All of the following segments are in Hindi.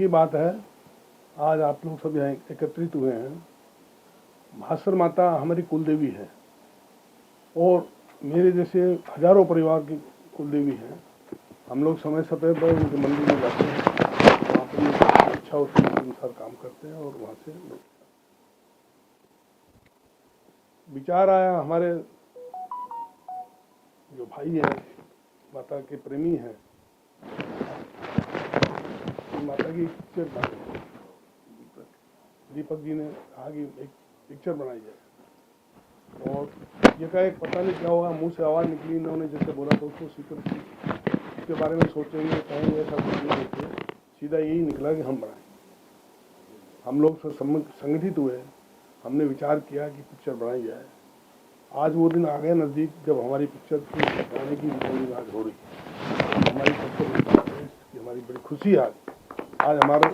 की बात है, आज आप लोग सब यहाँ एकत्रित हुए हैं। महासर माता हमारी कुल देवी है और मेरे जैसे हजारों परिवार की कुल देवी है। हम लोग समय समय पर उनके मंदिर में जाते हैं, वहाँ पर इच्छा होती है उनके अनुसार काम करते हैं और वहाँ से विचार आया। हमारे जो भाई हैं, माता के प्रेमी हैं, माता की पिक्चर दीपक जी ने कहा कि एक पिक्चर बनाई जाए और ये का एक पता नहीं क्या हुआ, मुंह से आवाज़ निकली, इन्होंने जैसे बोला तो उसको स्वीकृति, उसके बारे में सोचेंगे कहेंगे, ऐसा कुछ नहीं सोचे, सीधा यही निकला कि हम बनाएं। हम लोग संगठित हुए, हमने विचार किया कि पिक्चर बनाई जाए। आज वो दिन आ गए नज़दीक जब हमारी पिक्चर बनाने की रिकॉर्डिंग आज हो रही है। हमारी पिक्चर हमारी बड़ी खुशी है। आज हमारे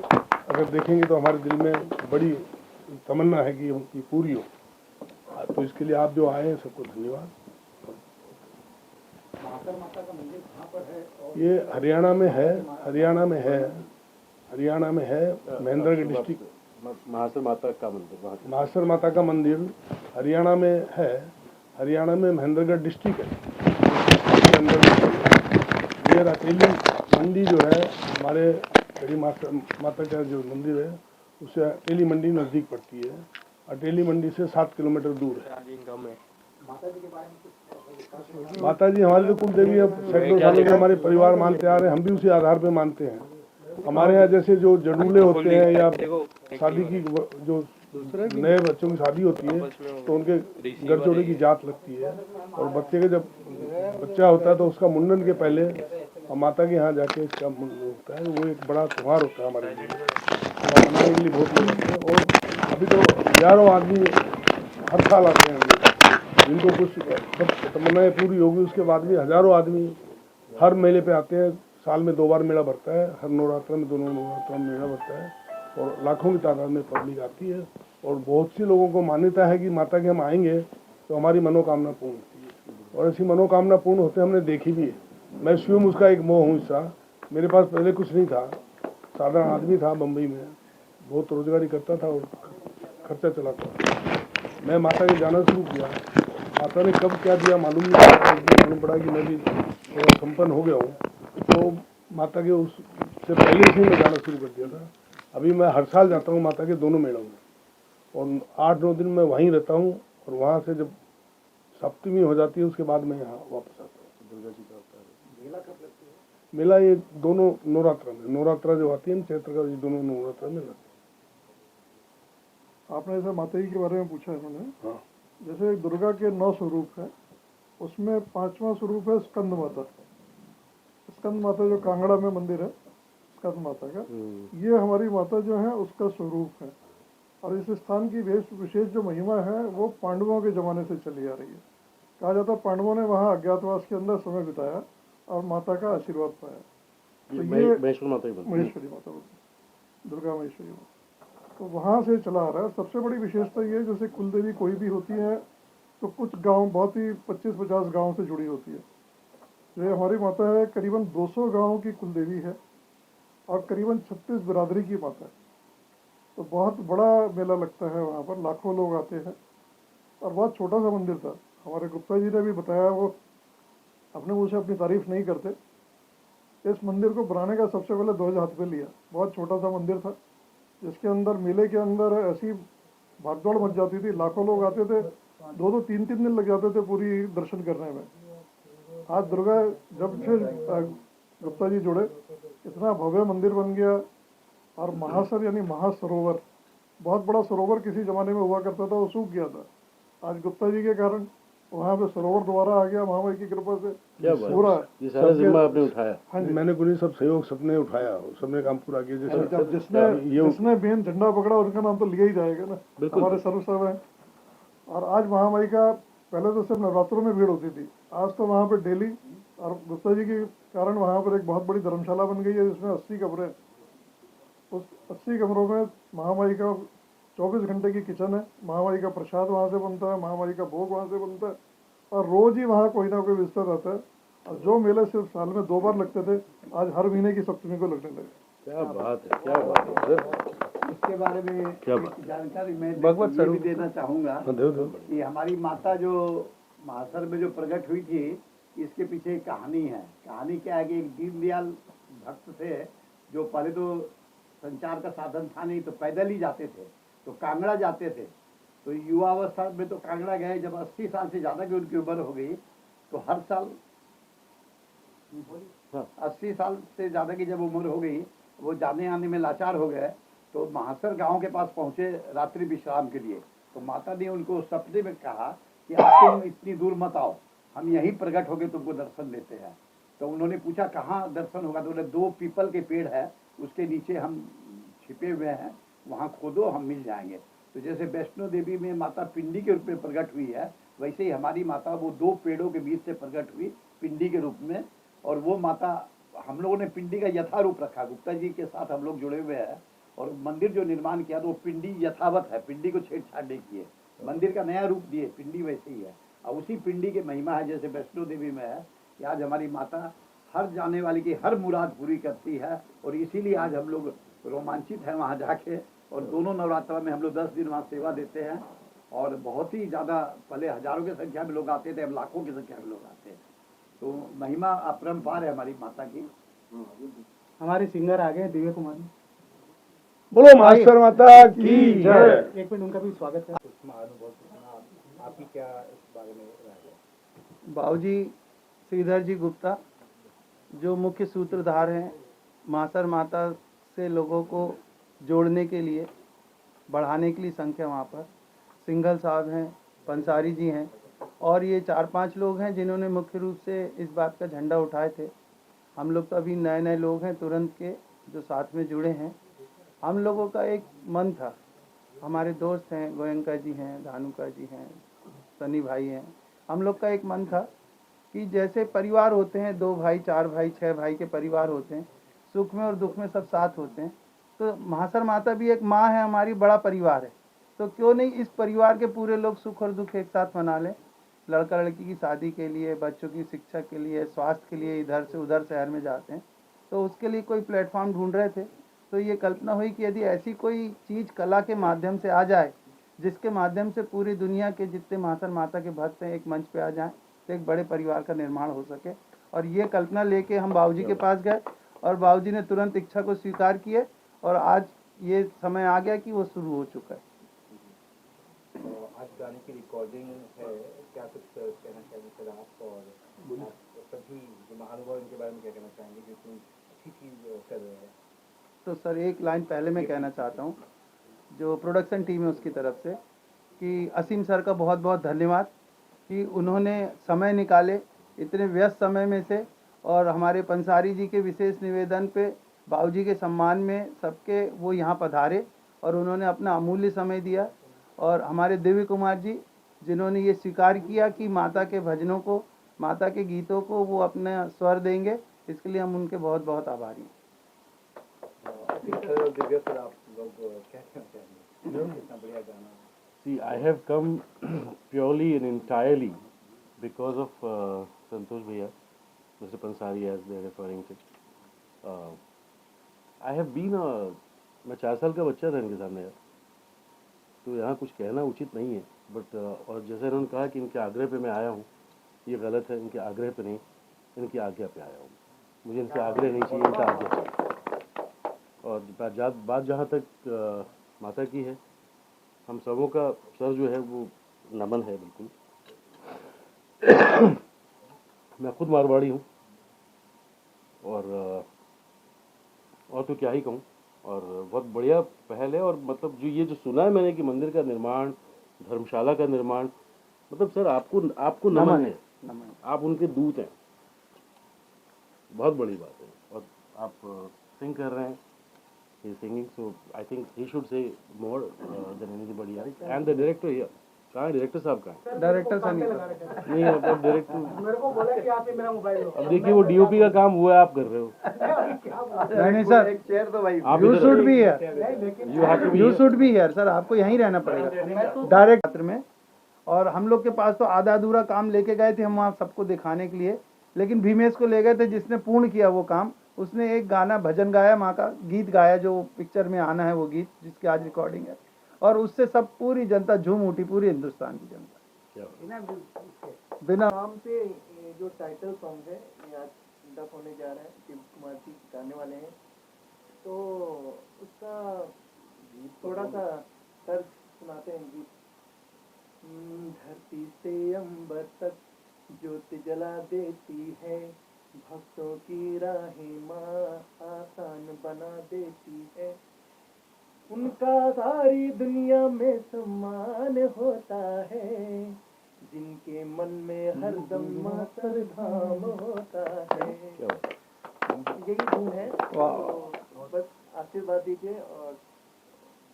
अगर देखेंगे तो हमारे दिल में बड़ी तमन्ना है कि उनकी पूरी हो। तो इसके लिए आप जो आए हैं सबको धन्यवाद। माता का मंदिर कहाँ पर है? ये हरियाणा में है, महेंद्रगढ़ डिस्ट्रिक्ट। महासर माता का मंदिर, महासर माता का मंदिर हरियाणा में है। हरियाणा में महेंद्रगढ़ डिस्ट्रिक्ट है। ये अटेली मंडी जो है, हमारे बड़ी माता का जो मंदिर है उससे अटेली मंडी नज़दीक पड़ती है। अटेली मंडी से 7 किलोमीटर दूर है। माता जी के बारे में कुछ माता जी हमारे तो कुल देवी अब सैकड़ों सालों से हमारे परिवार मानते आ रहे हैं, हम भी उसी आधार पे मानते हैं। हमारे यहाँ जैसे जो जड़ूले होते हैं या शादी की जो नए बच्चों की शादी होती है तो उनके गरचोड़े की जात लगती है और बच्चे के जब बच्चा होता है तो उसका मुंडन के पहले हम माता के यहाँ जाके इसका मुंडन होता है। वो एक बड़ा त्यौहार होता है हमारे लिए, मनाने के लिए बहुत लोग होते हैं। और अभी तो हजारों आदमी हर साल आते हैं, जिनको कुछ तमन्नाएं पूरी होगी उसके बाद भी हजारों आदमी हर मेले पे आते हैं। साल में 2 बार मेला भरता है, हर नवरात्र में, दोनों नवरात्र में मेला भरता है और लाखों की तादाद में पब्लिक आती है। और बहुत सी लोगों को मान्यता है कि माता के हम आएंगे तो हमारी मनोकामना पूर्ण होती है और ऐसी मनोकामना पूर्ण होते हमने देखी भी है। मैं स्वयं उसका एक मोह हूँ हिस्सा। मेरे पास पहले कुछ नहीं था, साधारण आदमी था, बम्बई में बहुत रोजगारी करता था और खर्चा चलाता था। मैं माता के जाना शुरू किया, माता ने कब क्या दिया मालूम नहीं पड़ा कि मैं भी थोड़ा संपन्न हो गया हूँ। तो माता के उससे पहले से मैं जाना शुरू कर दिया था। अभी मैं हर साल जाता हूँ माता के दोनों मेलों में और 8-9 दिन मैं वहीं रहता हूँ और वहाँ से जब सप्तमी हो जाती है उसके बाद मैं यहाँ वापस आता हूँ। दुर्गा जी का होता है मेला कब लगती है? मेला ये दोनों नवरात्रा में, नवरात्रा जो आती है चैत्र का, ये दोनों नवरात्रा में लगती है। आपने जैसे माता जी के बारे में पूछा इन्होंने, हाँ, जैसे दुर्गा के 9 स्वरूप है, उसमें 5वां स्वरूप है स्कंद माता। स्कंद माता जो कांगड़ा में मंदिर है स्कंद माता का, ये हमारी माता जो है उसका स्वरूप है। और इस स्थान की विशेष जो महिमा है वो पांडवों के जमाने से चली आ रही है। कहा जाता है पांडवों ने वहाँ अज्ञातवास के अंदर समय बिताया और माता का आशीर्वाद पाया। तो ये महेश्वरी माता, दुर्गा महेश्वरी माता, तो वहाँ से चला आ रहा है। सबसे बड़ी विशेषता ये, जैसे कुलदेवी कोई भी होती है तो कुछ गांव, बहुत ही 25-50 गांव से जुड़ी होती है। ये हमारी माता है, करीबन 200 गांव की कुलदेवी है और करीबन 36 बिरादरी की माता है। तो बहुत बड़ा मेला लगता है वहाँ पर, लाखों लोग आते हैं और बहुत छोटा सा मंदिर था। हमारे गुप्ता जी ने भी बताया, वो अपने मुँह से अपनी तारीफ नहीं करते। इस मंदिर को बनाने का सबसे पहले 2000 हाथ पे लिया। बहुत छोटा सा मंदिर था जिसके अंदर मेले के अंदर ऐसी भागदौड़ मच जाती थी, लाखों लोग आते थे, 2-2, 3-3 दिन लग जाते थे पूरी दर्शन करने में। आज दुर्गा जब से गुप्ता जी जुड़े, इतना भव्य मंदिर बन गया। और महासर यानी महासरोवर, बहुत बड़ा सरोवर किसी जमाने में हुआ करता था, वो सूख गया था। आज गुप्ता जी के कारण वहाँ पे सरोवर दोबारा आ गया, महामाई की कृपा से पूरा। ये सारा जिम्मा आपने उठाया? हाँ जी, मैंने कुछ सब सहयोग सबने उठाया, सबने काम पूरा किया। जैसे जिसने मेन झंडा पकड़ा उनका नाम तो लिया ही जाएगा ना, हमारे सर्व है। और आज महामाई का, पहले तो सिर्फ नवरात्रों में भीड़ होती थी, आज तो वहाँ पे डेली। और गुप्ता जी के कारण वहाँ पर एक बहुत बड़ी धर्मशाला बन गई है जिसमें 80 कमरे। उस 80 कमरों में महामाई का 24 घंटे की किचन है, महामाई का प्रसाद वहाँ से बनता है, महामाई का भोग वहाँ से बनता है और रोज ही वहाँ कोई ना कोई विजिटर रहता है। और जो मेले सिर्फ साल में 2 बार लगते थे, आज हर महीने की सप्तमी को लगने लगे। क्या बात है, क्या बात है सर, इसके बारे में क्या एक बात? जानकारी मैं भगवत ये भी देना चाहूँगा हाँ, दो दो। कि हमारी माता जो महासर में जो प्रकट हुई थी, इसके पीछे एक कहानी है। कहानी क्या है कि एक दीनदयाल भक्त थे जो पहले तो संचार का साधन था नहीं, तो पैदल ही जाते थे, तो कांगड़ा जाते थे। तो युवावस्था में तो कांगड़ा गए, जब 80 साल से ज़्यादा की उनकी उम्र हो गई तो हर साल हाँ। 80 साल से ज़्यादा की जब उम्र हो गई, वो जाने आने में लाचार हो गए, तो महासर गांव के पास पहुंचे रात्रि विश्राम के लिए। तो माता ने उनको सपने में कहा कि अब तुम इतनी दूर मत आओ, हम यहीं प्रकट होकर तुमको दर्शन देते हैं। तो उन्होंने पूछा कहाँ दर्शन होगा, तो बोले 2 पीपल के पेड़ है, उसके नीचे हम छिपे हुए हैं, वहाँ खोदो, हम मिल जाएंगे। तो जैसे वैष्णो देवी में माता पिंडी के रूप में प्रकट हुई है, वैसे ही हमारी माता वो 2 पेड़ों के बीच से प्रकट हुई पिंडी के रूप में। और वो माता, हम लोगों ने पिंडी का यथारूप रखा, गुप्ता जी के साथ हम लोग जुड़े हुए हैं, और मंदिर जो निर्माण किया तो वो पिंडी यथावत है, पिंडी को छेड़छाड़ नहीं किए, मंदिर का नया रूप दिए, पिंडी वैसे ही है। और उसी पिंडी की महिमा है, जैसे वैष्णो देवी में है कि आज हमारी माता हर जाने वाली की हर मुराद पूरी करती है, और इसीलिए आज हम लोग रोमांचित हैं वहाँ जाके। और दोनों नवरात्रा में हम लोग 10 दिन वहाँ सेवा देते हैं, और बहुत ही ज़्यादा, पहले हजारों की संख्या में लोग आते थे, अब लाखों की संख्या में लोग आते हैं। तो महिमा अपरंपार है हमारी माता की। हमारे सिंगर आ गए दिव्य कुमार। बोलो मास्टर माता की जय। एक मिनट, उनका भी स्वागत है। आपकी क्या इस बारे में राय है? बाबूजी श्रीधर जी गुप्ता जो मुख्य सूत्रधार हैं मासर माता से लोगों को जोड़ने के लिए, बढ़ाने के लिए संख्या वहाँ पर सिंघल साहब हैं, पंसारी जी हैं, और ये 4-5 लोग हैं जिन्होंने मुख्य रूप से इस बात का झंडा उठाए थे। हम लोग तो अभी नए नए लोग हैं तुरंत के जो साथ में जुड़े हैं। हम लोगों का एक मन था, हमारे दोस्त हैं, गोयंका जी हैं, धानुका जी हैं, सनी भाई हैं, हम लोग का एक मन था कि जैसे परिवार होते हैं, 2 भाई, 4 भाई, 6 भाई के परिवार होते हैं, सुख में और दुख में सब साथ होते हैं, तो महासर माता भी एक माँ है हमारी, बड़ा परिवार है। तो क्यों नहीं इस परिवार के पूरे लोग सुख और दुख एक साथ मना लें। लड़का लड़की की शादी के लिए, बच्चों की शिक्षा के लिए, स्वास्थ्य के लिए इधर से उधर शहर में जाते हैं, तो उसके लिए कोई प्लेटफॉर्म ढूंढ रहे थे। तो ये कल्पना हुई कि यदि ऐसी कोई चीज़ कला के माध्यम से आ जाए, जिसके माध्यम से पूरी दुनिया के जितने महासर माता के भक्त हैं एक मंच पे आ जाएं, तो एक बड़े परिवार का निर्माण हो सके। और ये कल्पना लेके हम बाबूजी के पास गए, और बाबूजी ने तुरंत इच्छा को स्वीकार किए, और आज ये समय आ गया कि वो शुरू हो चुका है। आज गाने की रिकॉर्डिंग है, क्या कुछ कहना चाहेंगे सर आप, और सभी जो महानुभाव इनके बारे में क्या कहना चाहेंगे जो इतनी अच्छी चीज़ कर रहे हैं? तो सर एक लाइन पहले मैं कहना चाहता हूँ जो प्रोडक्शन टीम है उसकी तरफ से, कि असीम सर का बहुत बहुत धन्यवाद कि उन्होंने समय निकाले इतने व्यस्त समय में से, और हमारे पंसारी जी के विशेष निवेदन पे बाबूजी के सम्मान में सबके वो यहाँ पधारे, और उन्होंने अपना अमूल्य समय दिया। और हमारे दिव्य कुमार जी जिन्होंने ये स्वीकार किया कि माता के भजनों को, माता के गीतों को वो अपना स्वर देंगे, इसके लिए हम उनके बहुत बहुत आभारी हैं। दिव्य सर आप लोग क्या कहना चाहेंगे, इतना बढ़िया गाना? See, I have come purely and entirely because of Santosh Bhaiya, Mr. Pansari as they are referring to. I have been मैं 4 साल का बच्चा था इनके सामने यार, तो यहाँ कुछ कहना उचित नहीं है, बट और जैसे इन्होंने कहा कि इनके आग्रह पे मैं आया हूँ, ये गलत है, इनके आग्रह पे नहीं, इनकी आज्ञा पे आया हूँ। मुझे इनसे आग्रह नहीं चाहिए, इनका आज्ञा चाहिए। और बात जहाँ तक माता की है, हम सबों का सर जो है वो नमन है बिल्कुल। मैं खुद मारवाड़ी हूँ, और तो क्या ही कहूँ, और बहुत बढ़िया पहल है। और मतलब जो ये जो सुना है मैंने कि मंदिर का निर्माण, धर्मशाला का निर्माण, मतलब सर आपको नमन है, आप उनके दूत हैं, बहुत बड़ी बात है। और आप सिंग कर रहे हैं, he is singing, so I think he should say more than anybody else. And the director here, कहाँ है डायरेक्टर साहब, कहाँ है? डायरेक्टर साहब नहीं, अब डायरेक्टर मेरे को बोला कि आप ही मेरा मोबाइल लो। अब देखिए वो डीओपी का काम हुआ है, आप कर रहे हो। नहीं सर, एक चेयर तो भाई, आप यू इधर- should be here, You have to be you here. Should be here sir, आपको यहीं रहना पड़ेगा डायरेक्ट में। और हम लोग के पास तो आधा अधूरा काम लेके गए थे हम वहाँ सबको दिखाने के लिए, लेकिन भीमेश को ले गए थे जिसने पूर्ण किया वो काम, उसने एक गाना भजन गाया, माँ का गीत गाया, जो पिक्चर में आना है वो गीत, जिसकी आज रिकॉर्डिंग है, और उससे सब पूरी जनता झूम उठी, पूरी हिंदुस्तान की जनता। बिना नाम से ये जो टाइटल सॉन्ग है ये आज डब होने जा रहा है, शिव कुमार जी गाने वाले हैं, तो उसका थोड़ा सा तर्ज सुनाते हैं गीत। धरती से अंबर तक ज्योति जला देती है, भक्तों की राहें माँ आसान बना देती है, उनका सारी दुनिया में सम्मान होता है, जिनके मन में हरदम मातर धाम होता है। यही धुन है, तो बस आशीर्वाद दीजिए और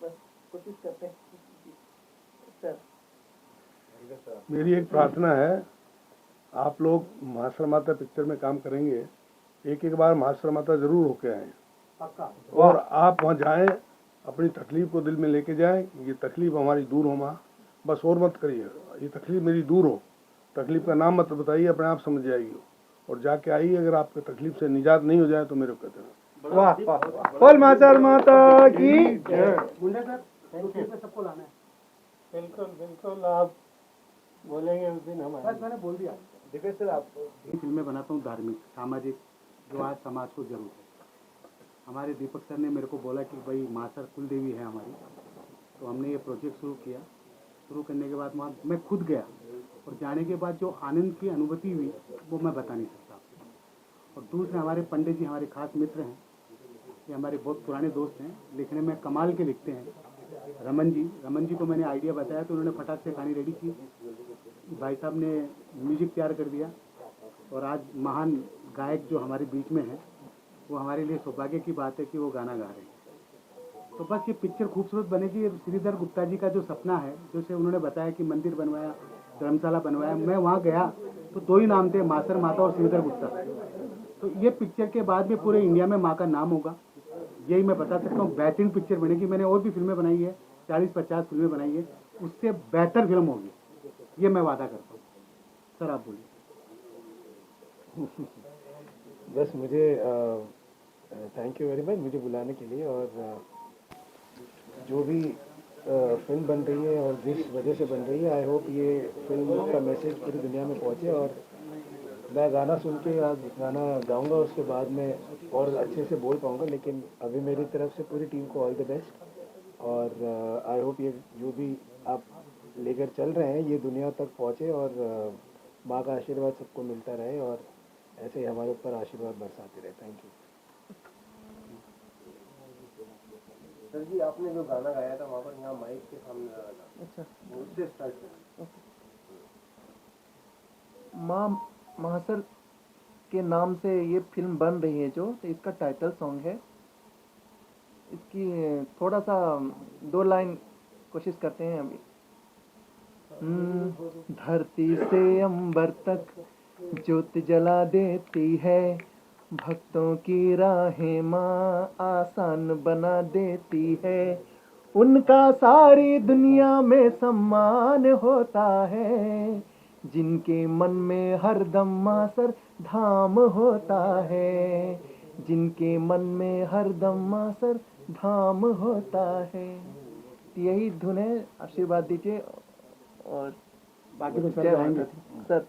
बस कोशिश करते हैं सर। मेरी एक प्रार्थना है, आप लोग महासर माता पिक्चर में काम करेंगे, एक एक बार महासर माता जरूर होके आए, और आप वहाँ जाएं, अपनी तकलीफ को दिल में लेके जाएं, ये तकलीफ हमारी दूर हो माँ, बस और मत करिए, ये तकलीफ मेरी दूर हो, तकलीफ का नाम मत बताइए, अपने आप समझ जाएगी, और जाके आइए, अगर आपके तकलीफ से निजात नहीं हो जाए तो मेरे को कहते हैं। वाह वाह, बोल महासर माता की सबको लाना है। बिल्कुल बिल्कुल, आप बोलेंगे उस दिन हम आएंगे। मैंने बोल दिया। देखिए सर, आप फिल्में बनाता हूँ धार्मिक सामाजिक, जो आज समाज को जरूरत है। हमारे दीपक सर ने मेरे को बोला कि भाई मासर कुल देवी है हमारी, तो हमने ये प्रोजेक्ट शुरू किया। शुरू करने के बाद वहाँ मैं खुद गया, और जाने के बाद जो आनंद की अनुभूति हुई वो मैं बता नहीं सकता। और दूसरे हमारे पंडित जी हमारे खास मित्र हैं, ये हमारे बहुत पुराने दोस्त हैं, लिखने में कमाल के लिखते हैं। रमन जी को मैंने आइडिया बताया तो उन्होंने फटाक से कहानी रेडी की, भाई साहब ने म्यूजिक तैयार कर दिया, और आज महान गायक जो हमारे बीच में है, वो हमारे लिए सौभाग्य की बात है कि वो गाना गा रहे हैं। तो बस ये पिक्चर खूबसूरत बनेगी। श्रीधर गुप्ता जी का जो सपना है, जैसे उन्होंने बताया कि मंदिर बनवाया, धर्मशाला बनवाया, मैं वहाँ गया तो दो ही नाम थे, मासर माता और श्रीधर गुप्ता। तो ये पिक्चर के बाद में पूरे इंडिया में माँ का नाम होगा, यही मैं बता सकता हूँ। बेहतरीन पिक्चर बनेगी। मैंने और भी फिल्में बनाई है, 40-50 फिल्में बनाई है, उससे बेहतर फिल्म होगी, ये मैं वादा करता हूँ। सर आप बोलिए। बस मुझे थैंक यू वेरी मच मुझे बुलाने के लिए, और जो भी फिल्म बन रही है और जिस वजह से बन रही है, आई होप ये फिल्म का मैसेज पूरी दुनिया में पहुंचे। और मैं गाना सुन के आज गाना गाऊंगा, उसके बाद में और अच्छे से बोल पाऊंगा, लेकिन अभी मेरी तरफ से पूरी टीम को ऑल द बेस्ट। और आई होप ये जो भी आप लेकर चल रहे हैं ये दुनिया तक पहुंचे, और माँ का आशीर्वाद सबको मिलता रहे, और ऐसे ही हमारे ऊपर आशीर्वाद बरसाते रहे। Thank you. सर जी, आपने जो गाना गाया था वहाँ पर यहाँ माइक के सामने गाया था, अच्छा, वो उससे स्टार्ट किया। माँ महासर के नाम से ये फिल्म बन रही है जो, तो इसका टाइटल सॉन्ग है। इसकी थोड़ा सा 2 लाइन कोशिश करते हैं अभी। धरती से अंबर तक ज्योति जला देती है, भक्तों की राहें माँ आसान बना देती है, उनका सारी दुनिया में सम्मान होता है, जिनके मन में हरदम मासर धाम होता है, जिनके मन में हरदम मासर धाम होता है। यही धुन है, आशीर्वाद दीजिए। और बाकी तो सर गाएंगे। सर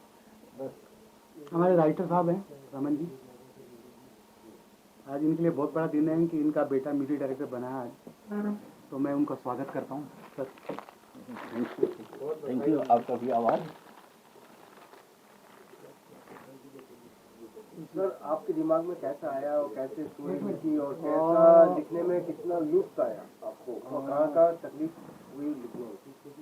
हमारे राइटर साहब हैं रमन जी, आज इनके लिए बहुत बड़ा दिन है कि इनका बेटा म्यूजिक डायरेक्टर बना है आज, तो मैं उनका स्वागत करता हूँ। Sir thank you. आपका भी आवाज़। सर, आपके दिमाग में कैसा आया और कैसे स्टोरी लिखी और कैसा लिखने में कितना लुत्फ आया आपको, और कहाँ का तकलीफ हुई लिखने में?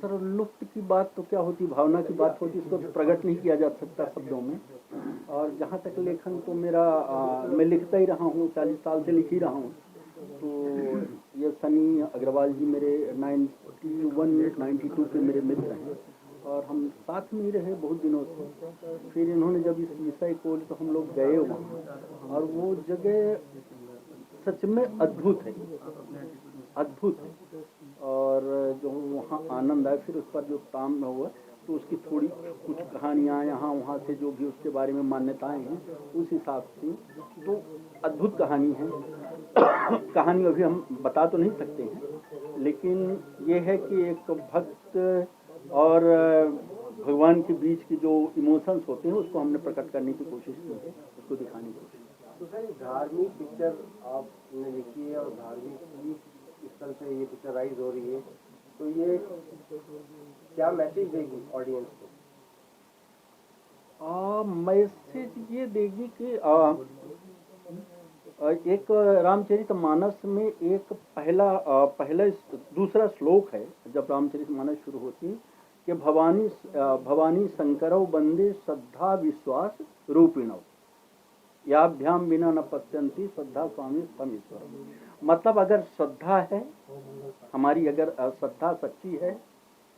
सर लुत्फ की बात तो क्या होती, भावना की बात होती, इसको प्रकट नहीं किया जा सकता शब्दों में। और जहाँ तक लेखन तो मेरा मैं लिखता ही रहा हूँ, 40 साल से लिख ही रहा हूँ। तो ये सनी अग्रवाल जी मेरे 91-92 के मेरे मित्र हैं, और हम साथ में ही रहे बहुत दिनों से। फिर इन्होंने जब इस विषय को, तो हम लोग गए वहाँ, और वो जगह सच में अद्भुत है, अद्भुत है। और जो वहाँ आनंद आया, फिर उस पर जो काम हुआ, तो उसकी थोड़ी कुछ कहानियाँ यहाँ वहाँ से जो भी उसके बारे में मान्यताएं हैं उस हिसाब से तो अद्भुत कहानी है। कहानी अभी हम बता तो नहीं सकते हैं, लेकिन ये है कि एक भक्त और भगवान के बीच की जो इमोशंस होते हैं उसको हमने प्रकट करने की कोशिश की है, उसको दिखाने की कोशिश की है। तो सर धार्मिक पिक्चर आपने लिखी है और धार्मिक स्थल पे ये पिक्चराइज हो रही है, तो ये क्या मैसेज देगी ऑडियंस को? मैसेज ये देगी कि एक रामचरितमानस में एक पहला दूसरा श्लोक है जब रामचरितमानस शुरू होती है कि भवानी शंकरौ वंदे श्रद्धा विश्वास रूपिणौ याभ्याम बिना न पश्यन्ति श्रद्धा स्वामी तमेश्वर। मतलब अगर श्रद्धा है हमारी, अगर श्रद्धा सच्ची है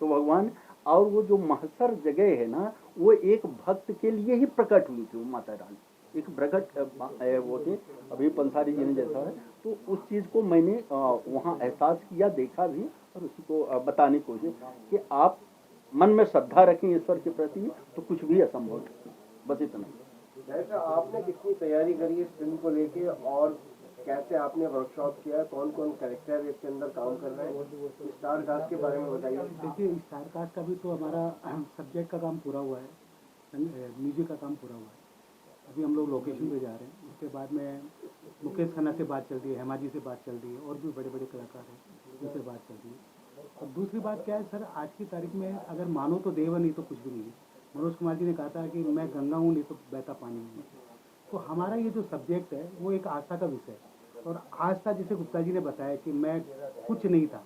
तो भगवान, और वो जो महसर जगह है ना वो एक भक्त के लिए ही प्रकट हुई थी, वो माता रानी एक प्रकट वो थे। अभी पंसारी जी ने जैसा है तो उस चीज़ को मैंने वहाँ एहसास किया, देखा भी और उसी को बताने की कोशिश कि आप मन में श्रद्धा रखें ईश्वर के प्रति तो कुछ भी असंभव है, बस इतना। जैसा आपने कितनी तैयारी करी इस फिल्म को लेके और कैसे आपने वर्कशॉप किया, कौन कौन कैरेक्टर इसके अंदर काम कर रहे हैं, स्टार कास्ट के बारे में बताइए। देखिए स्टार कास्ट का भी तो हमारा सब्जेक्ट का काम पूरा हुआ है, म्यूजिक का काम पूरा हुआ है। अभी हम लोग लोकेशन पे जा रहे हैं, उसके बाद में मुकेश खन्ना से बात चल रही है, हेमा जी से बात चल रही है और भी बड़े बड़े कलाकार हैं उनसे बात चल रही है। और दूसरी बात क्या है सर, आज की तारीख में अगर मानो तो देव नहीं तो कुछ भी नहीं है। मनोज कुमार जी ने कहा था कि मैं गंगा हूँ नहीं तो बहता पानी हूँ। तो हमारा ये जो सब्जेक्ट है वो एक आस्था का विषय है और आस्था जैसे गुप्ता जी ने बताया कि मैं कुछ नहीं था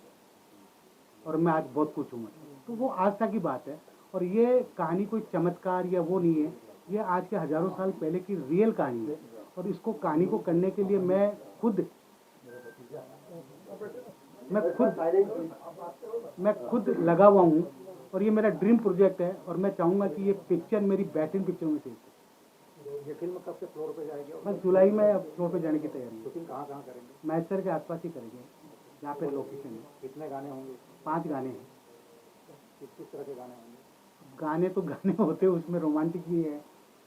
और मैं आज बहुत कुछ हूँ, तो वो आस्था की बात है। और ये कहानी कोई चमत्कार या वो नहीं है, ये आज के हजारों साल पहले की रियल कहानी है। और इसको कहानी को करने के लिए मैं खुद लगा हुआ हूँ और ये मेरा ड्रीम प्रोजेक्ट है और मैं चाहूँगा कि ये पिक्चर मेरी बेहतरीन पिक्चरों में से एक। ये फिल्म कब से फ्लोर पे जाएगी? बस जुलाई में अब फ्लोर पे जाने की तैयारी है। शूटिंग कहाँ करेंगे? मैचर के आसपास ही करेंगे, जहाँ पे लोकेशन है। कितने गाने होंगे? 5 गाने हैं। किस तरह के गाने होंगे? गाने तो गाने होते हैं, उसमें रोमांटिक भी है,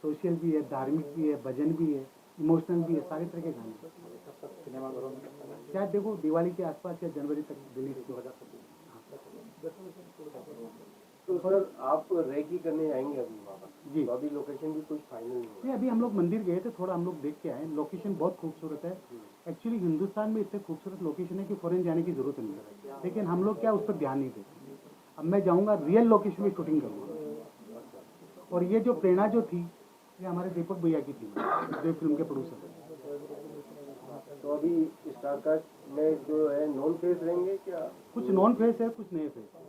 सोशल भी है, धार्मिक भी है, भजन भी है, इमोशनल भी है, सारे तरह के गाने। कब तक सिनेमाघरों में कब तक? शायद देखो दिवाली के आसपास या जनवरी तक रिलीज 2025। तो सर आप रेकी करने आएंगे अभी वहाँ जी। तो अभी लोकेशन भी कुछ फाइनल नहीं है। नहीं, अभी हम लोग मंदिर गए थे, थोड़ा हम लोग देख के आए। लोकेशन बहुत खूबसूरत है। एक्चुअली हिंदुस्तान में इतने खूबसूरत लोकेशन है कि फॉरेन जाने की जरूरत नहीं है, लेकिन हम लोग क्या उस पर ध्यान नहीं देते। अब मैं जाऊंगा रियल लोकेशन में शूटिंग करूँगा। और ये जो प्रेरणा जो थी ये हमारे दीपक भैया की थी, जो फिल्म के प्रोड्यूसर है। तो अभी स्टार कास्ट में जो है नॉन फेस रहेंगे क्या? कुछ नॉन फेस है, कुछ नए फेस है।